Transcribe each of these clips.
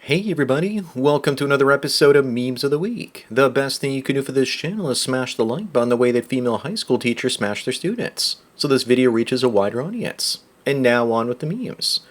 Hey everybody, welcome to another episode of Memes of the Week. The best thing you can do for this channel is smash the like button the way that female high school teachers smash their students, so this video reaches a wider audience. And now on with the memes.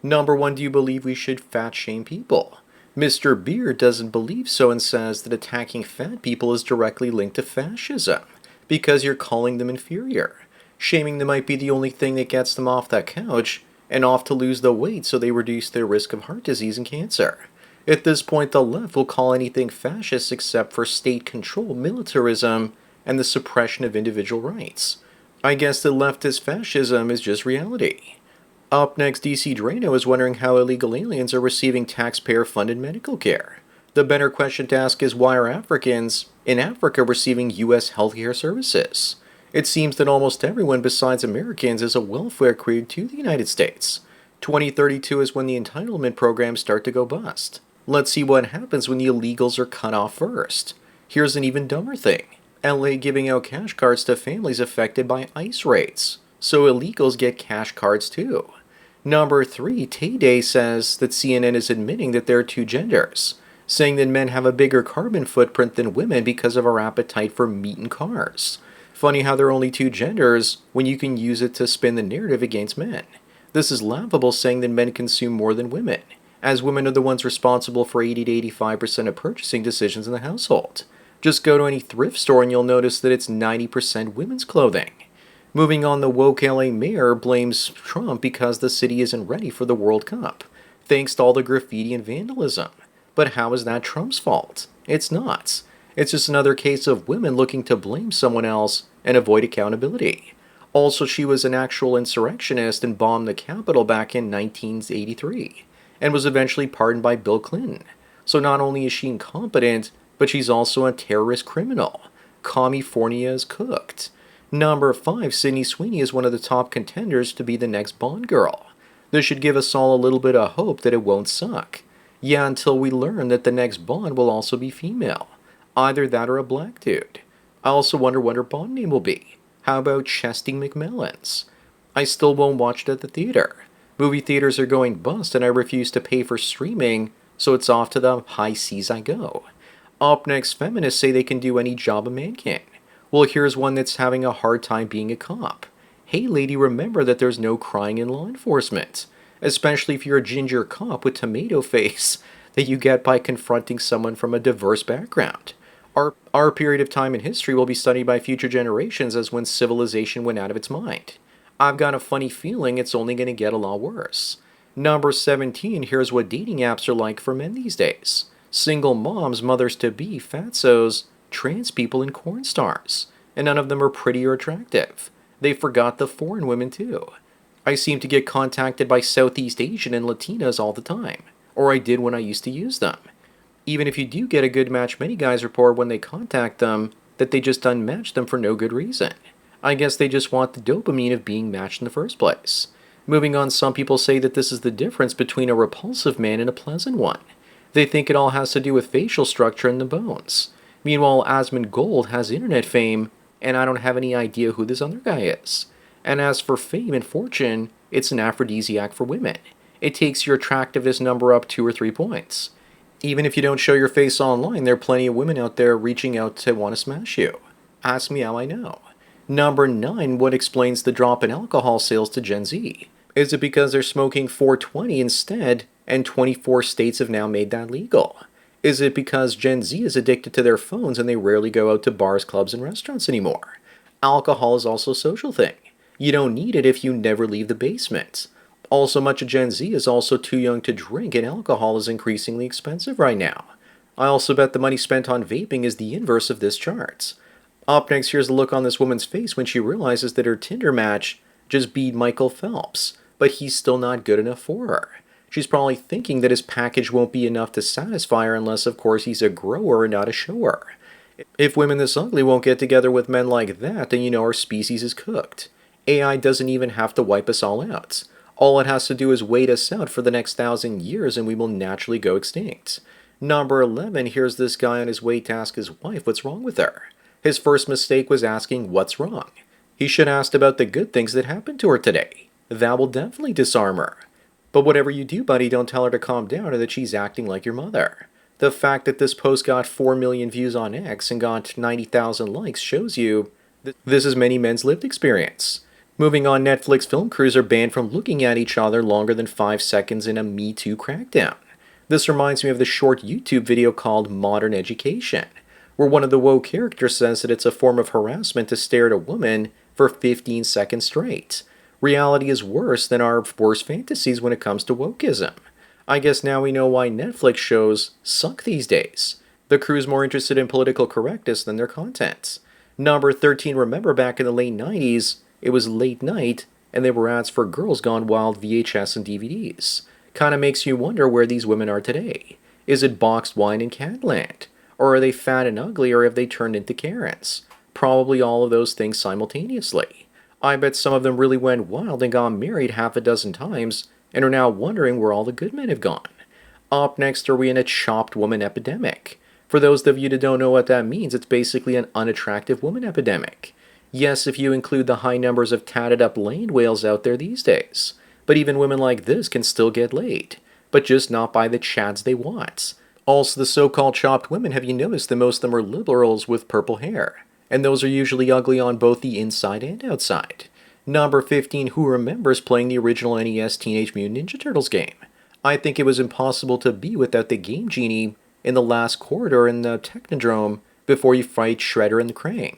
Number 1, do you believe we should fat shame people? Mr. Beard doesn't believe so and says that attacking fat people is directly linked to fascism, because you're calling them inferior. Shaming them might be the only thing that gets them off that couch, and off to lose the weight so they reduce their risk of heart disease and cancer. At this point, the left will call anything fascist except for state control, militarism, and the suppression of individual rights. I guess the leftist fascism is just reality. Up next, DC Drano is wondering how illegal aliens are receiving taxpayer-funded medical care. The better question to ask is, why are Africans in Africa receiving U.S. healthcare services? It seems that almost everyone besides Americans is a welfare created to the United States. 2032 is when the entitlement programs start to go bust. Let's see what happens when the illegals are cut off first. Here's an even dumber thing. LA giving out cash cards to families affected by ICE raids. So illegals get cash cards too. Number 3, Tay-Day says that CNN is admitting that there are two genders, saying that men have a bigger carbon footprint than women because of our appetite for meat and cars. Funny how there are only two genders when you can use it to spin the narrative against men. This is laughable, saying that men consume more than women, as women are the ones responsible for 80 to 85% of purchasing decisions in the household. Just go to any thrift store and you'll notice that it's 90% women's clothing. Moving on, the woke LA mayor blames Trump because the city isn't ready for the World Cup, thanks to all the graffiti and vandalism. But how is that Trump's fault? It's not. It's just another case of women looking to blame someone else and avoid accountability. Also, she was an actual insurrectionist and bombed the Capitol back in 1983, and was eventually pardoned by Bill Clinton. So not only is she incompetent, but she's also a terrorist criminal. California is cooked. Number 5, Sydney Sweeney is one of the top contenders to be the next Bond girl. This should give us all a little bit of hope that it won't suck. Yeah, until we learn that the next Bond will also be female. Either that or a black dude. I also wonder what her Bond name will be. How about Chesty McMillans? I still won't watch it at the theater. Movie theaters are going bust and I refuse to pay for streaming, so it's off to the high seas I go. Up next, feminists say they can do any job a man can. Well, here's one that's having a hard time being a cop. Hey lady, remember that there's no crying in law enforcement, especially if you're a ginger cop with tomato face that you get by confronting someone from a diverse background. Our period of time in history will be studied by future generations as when civilization went out of its mind. I've got a funny feeling it's only going to get a lot worse. Number 17, here's what dating apps are like for men these days. Single moms, mothers-to-be, fatsos, trans people, and corn stars. And none of them are pretty or attractive. They forgot the foreign women too. I seem to get contacted by Southeast Asian and Latinas all the time. Or I did when I used to use them. Even if you do get a good match, many guys report when they contact them that they just unmatched them for no good reason. I guess they just want the dopamine of being matched in the first place. Moving on, some people say that this is the difference between a repulsive man and a pleasant one. They think it all has to do with facial structure and the bones. Meanwhile, Asmund Gold has internet fame, and I don't have any idea who this other guy is. And as for fame and fortune, it's an aphrodisiac for women. It takes your attractiveness number up 2 or 3 points. Even if you don't show your face online, there are plenty of women out there reaching out to want to smash you. Ask me how I know. Number 9, what explains the drop in alcohol sales to Gen Z? Is it because they're smoking 420 instead, and 24 states have now made that legal? Is it because Gen Z is addicted to their phones and they rarely go out to bars, clubs, and restaurants anymore? Alcohol is also a social thing. You don't need it if you never leave the basement. Also, much of Gen Z is also too young to drink, and alcohol is increasingly expensive right now. I also bet the money spent on vaping is the inverse of this chart. Up next, here's the look on this woman's face when she realizes that her Tinder match just beat Michael Phelps, but he's still not good enough for her. She's probably thinking that his package won't be enough to satisfy her unless, of course, he's a grower and not a shower. If women this ugly won't get together with men like that, then you know our species is cooked. AI doesn't even have to wipe us all out. All it has to do is wait us out for the next 1,000 years and we will naturally go extinct. Number 11, here's this guy on his way to ask his wife what's wrong with her. His first mistake was asking what's wrong. He should have asked about the good things that happened to her today. That will definitely disarm her. But whatever you do, buddy, don't tell her to calm down or that she's acting like your mother. The fact that this post got 4 million views on X and got 90,000 likes shows you that this is many men's lived experience. Moving on, Netflix film crews are banned from looking at each other longer than 5 seconds in a Me Too crackdown. This reminds me of the short YouTube video called Modern Education, where one of the woke characters says that it's a form of harassment to stare at a woman for 15 seconds straight. Reality is worse than our worst fantasies when it comes to wokeism. I guess now we know why Netflix shows suck these days. The crew's more interested in political correctness than their content. Number 13, remember back in the late 90s, it was late night, and there were ads for Girls Gone Wild VHS and DVDs. Kinda makes you wonder where these women are today. Is it boxed wine in Catland? Or are they fat and ugly, or have they turned into Karens? Probably all of those things simultaneously. I bet some of them really went wild and got married half a dozen times, and are now wondering where all the good men have gone. Up next, are we in a chopped woman epidemic? For those of you that don't know what that means, it's basically an unattractive woman epidemic. Yes, if you include the high numbers of tatted up land whales out there these days. But even women like this can still get laid, but just not by the chads they want. Also, the so-called chopped women, have you noticed that most of them are liberals with purple hair? And those are usually ugly on both the inside and outside. Number 15, who remembers playing the original NES Teenage Mutant Ninja Turtles game? I think it was impossible to be without the Game Genie in the last corridor in the Technodrome before you fight Shredder and the Krang.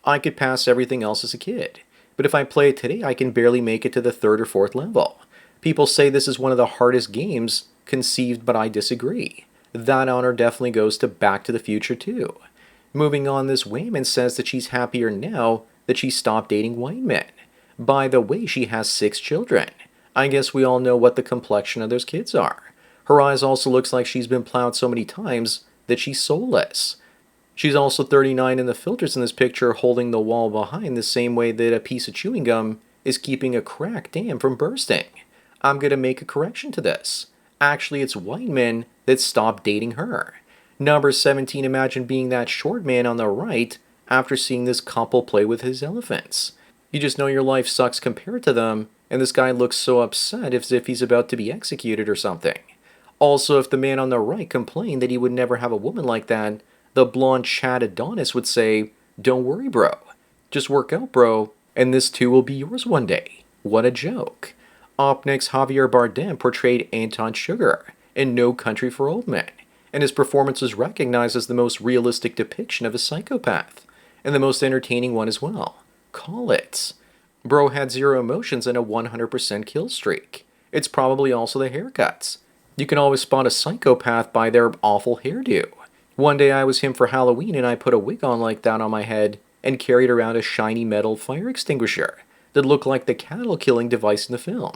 I could pass everything else as a kid, but if I play it today, I can barely make it to the 3rd or 4th level. People say this is one of the hardest games conceived, but I disagree. That honor definitely goes to Back to the Future too. Moving on, this Wayman says that she's happier now that she stopped dating white men. By the way, she has 6 children. I guess we all know what the complexion of those kids are. Her eyes also looks like she's been plowed so many times that she's soulless. She's also 39 in the filters in this picture, holding the wall behind the same way that a piece of chewing gum is keeping a cracked dam from bursting. I'm gonna make a correction to this. Actually, it's white men that stopped dating her. Number 17, imagine being that short man on the right after seeing this couple play with his elephants. You just know your life sucks compared to them, and this guy looks so upset as if he's about to be executed or something. Also, if the man on the right complained that he would never have a woman like that, the blonde Chad Adonis would say, "Don't worry, bro. Just work out, bro, and this too will be yours one day." What a joke. Up next, Javier Bardem portrayed Anton Sugar in No Country for Old Men, and his performance was recognized as the most realistic depiction of a psychopath, and the most entertaining one as well. Call it. Bro had 0 emotions and a 100% kill streak. It's probably also the haircuts. You can always spot a psychopath by their awful hairdo. One day I was him for Halloween and I put a wig on like that on my head and carried around a shiny metal fire extinguisher that looked like the cattle killing device in the film.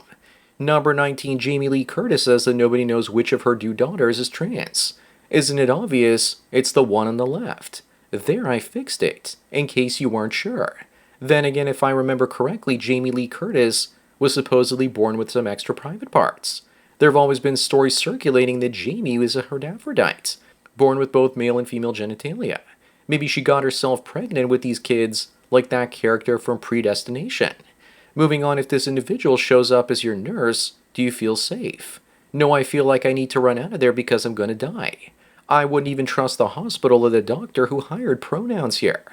Number 19, Jamie Lee Curtis says that nobody knows which of her 2 daughters is trans. Isn't it obvious? It's the one on the left. There, I fixed it, in case you weren't sure. Then again, if I remember correctly, Jamie Lee Curtis was supposedly born with some extra private parts. There have always been stories circulating that Jamie was a hermaphrodite, born with both male and female genitalia. Maybe she got herself pregnant with these kids, like that character from Predestination. Moving on, if this individual shows up as your nurse, do you feel safe? No, I feel like I need to run out of there because I'm gonna die. I wouldn't even trust the hospital or the doctor who hired pronouns here.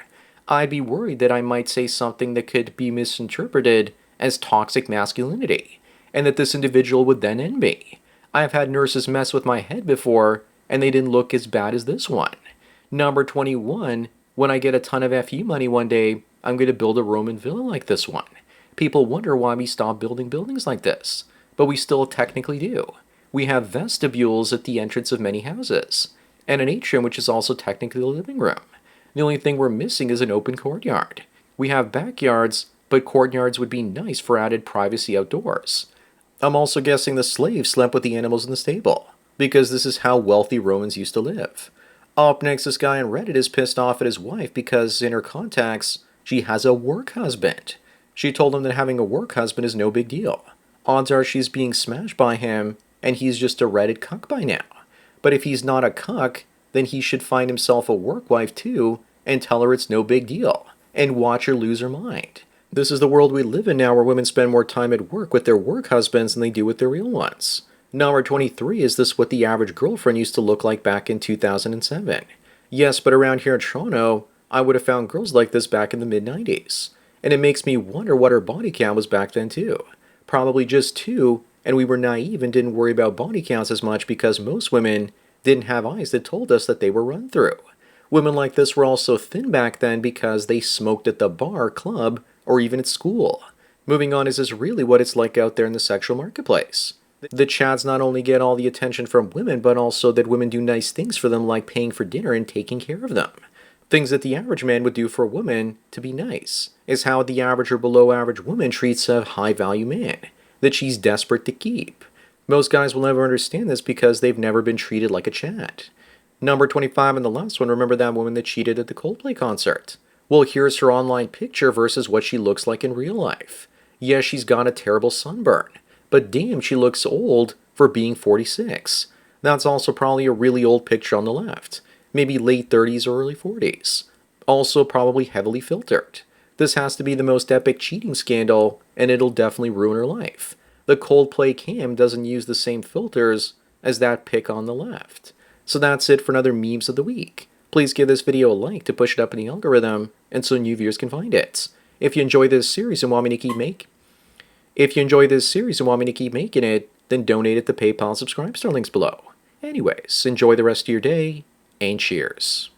I'd be worried that I might say something that could be misinterpreted as toxic masculinity, and that this individual would then end me. I've had nurses mess with my head before, and they didn't look as bad as this one. Number 21, when I get a ton of FU money one day, I'm going to build a Roman villa like this one. People wonder why we stopped building buildings like this, but we still technically do. We have vestibules at the entrance of many houses, and an atrium which is also technically a living room. The only thing we're missing is an open courtyard. We have backyards, but courtyards would be nice for added privacy outdoors. I'm also guessing the slaves slept with the animals in the stable, because this is how wealthy Romans used to live. Up next, this guy on Reddit is pissed off at his wife because in her contacts, she has a work husband. She told him that having a work husband is no big deal. Odds are she's being smashed by him, and he's just a Reddit cuck by now. But if he's not a cuck, then he should find himself a work wife too, and tell her it's no big deal, and watch her lose her mind. This is the world we live in now, where women spend more time at work with their work husbands than they do with their real ones. Number 23, is this what the average girlfriend used to look like back in 2007? Yes, but around here in Toronto, I would have found girls like this back in the mid-90s. And it makes me wonder what her body count was back then too. Probably just 2, and we were naive and didn't worry about body counts as much because most women didn't have eyes that told us that they were run through. Women like this were also thin back then because they smoked at the bar, club, or even at school. Moving on, is this really what it's like out there in the sexual marketplace? The Chads not only get all the attention from women, but also that women do nice things for them, like paying for dinner and taking care of them. Things that the average man would do for a woman to be nice, is how the average or below average woman treats a high value man that she's desperate to keep. Most guys will never understand this because they've never been treated like a Chad. Number 25, and the last one, remember that woman that cheated at the Coldplay concert? Well, here's her online picture versus what she looks like in real life. Yes, she's got a terrible sunburn, but damn, she looks old for being 46. That's also probably a really old picture on the left. Maybe late 30s or early 40s. Also probably heavily filtered. This has to be the most epic cheating scandal, and it'll definitely ruin her life. The Coldplay cam doesn't use the same filters as that pic on the left. So that's it for another Memes of the Week. Please give this video a like to push it up in the algorithm, and so new viewers can find it. If you enjoy this series and want me to keep making it, then donate at the PayPal Subscribe Star links below. Anyways, enjoy the rest of your day, and cheers.